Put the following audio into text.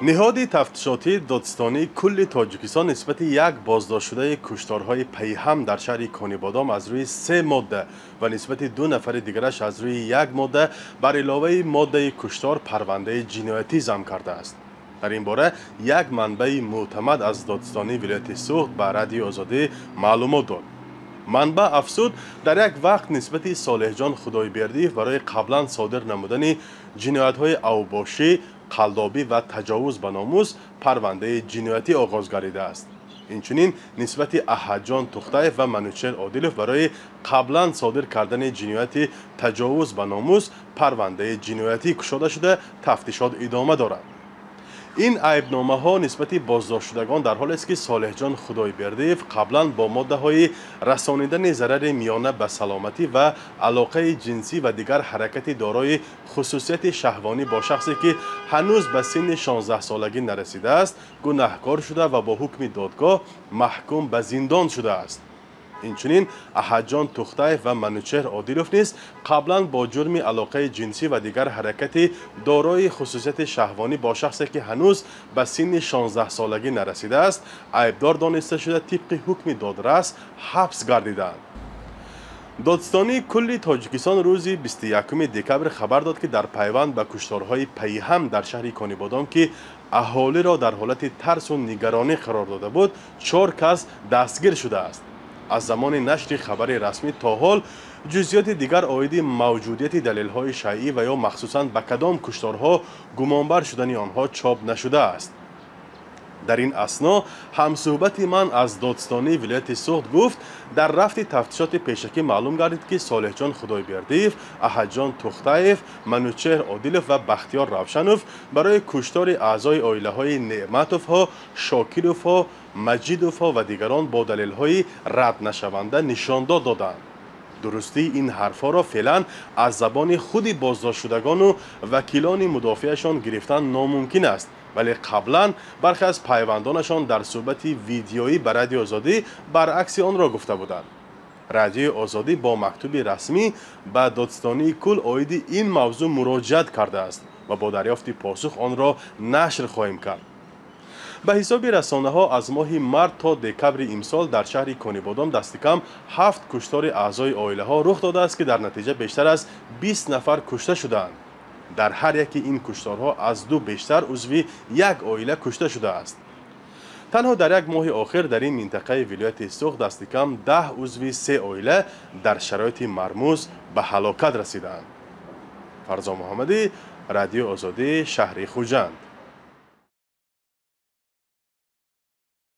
نهاد تفتیشاتی دادستانی کل تاجیکستان نسبت یک بازداشت شده کشتارهای پیهم در شهر کانیبادام از روی 3 ماده و نسبت 2 نفر دیگرش از روی 1 ماده بر علاوه ماده کشتار پرونده جنایتی ضم کرده است. در این باره یک منبع معتمد از دادستانی ولایت سوخت به رادیو آزادی معلومات داد. منبع افزود در یک وقت نسبت صالح جان خدایبردی برای قبلا صادر نمودن جنایت‌های اوباشی، قلدابی و تجاوز به ناموس پرونده جنایتی آغاز گردیده است. اینچنین نسبت احد جان تختایف و منوچهر عادلوف برای قبلا صادر کردن جنایت تجاوز به ناموس پرونده جنایتی گشوده شده تفتیشات ادامه دارد. این عیبنامه ها نسبت بازداشت شدگان در حالی است که صالح جان خدایبردیف قبلا با ماده های رسانیدن ضرر میانه به سلامتی و علاقه جنسی و دیگر حرکت دارای خصوصیت شهوانی با شخصی که هنوز به سن 16 سالگی نرسیده است گناهکار شده و با حکم دادگاه محکوم به زندان شده است. اینچنین احد جان تختایف و منوچهر عادلوف نیز قبلا با جرم علاقه جنسی و دیگر حرکت دارای خصوصیت شهوانی با شخصی که هنوز به سن 16 سالگی نرسیده است عیبدار دانسته شده طبق حکم دادرس حبس گردیدند. دادستانی کل تاجیکستان روز 21 دکبر خبر داد که در پیوند به کشتارهای پیهم در شهر کانیبادام که اهالی را در حالت ترس و نگرانی قرار داده بود 4 کس دستگیر شده است. از زمان نشر خبر رسمی تا حال جزئیات دیگر عاید موجودیت دلیل‌های شیعی و یا مخصوصاً به کدام کشتارها گمانبر شدن آنها چاپ نشده است. در این اثنا همصحبت من از دادستانی ولایت سوخت گفت در رفت تفتیشات پیشکی معلوم گردید که صالح جان خدایبردیف، احد جان تختایف، منوچهر عادلوف و بختیار روشنوف برای کشتار اعضای عائله های نعمتوف ها، شاکروف ها، مجیدوف ها و دیگران با دلیل های رد نشونده نشانداد دادند. درستی این حرفا را فعلا از زبان خود بازداشت شدگان و وکیلان مدافعشان گرفتن ناممکن است، ولی قبلا برخی از پیوندانشان در صحبت ویدیویی به رادیو آزادی برعکس آن را گفته بودند. رادیو آزادی با مکتوب رسمی به دادستانی کل عاید این موضوع مراجعت کرده است و با دریافت پاسخ آن را نشر خواهیم کرد. به حساب رسانه ها از ماه مارس تا دکبر امسال در شهر کانیبادام دست کم 7 کشتار اعضای عائله ها رخ داده است که در نتیجه بیشتر از 20 نفر کشته شدند. در هر یکی این کشتارها از 2 بیشتر عضو یک عائله کشته شده است. تنها در یک ماه آخر در این منطقه ولایت سوخت دست کم 10 عضو 3 عائله در شرایط مرموز به هلاکت رسیدند. فرزا محمدی، رادیو آزادی، شهر خوجند.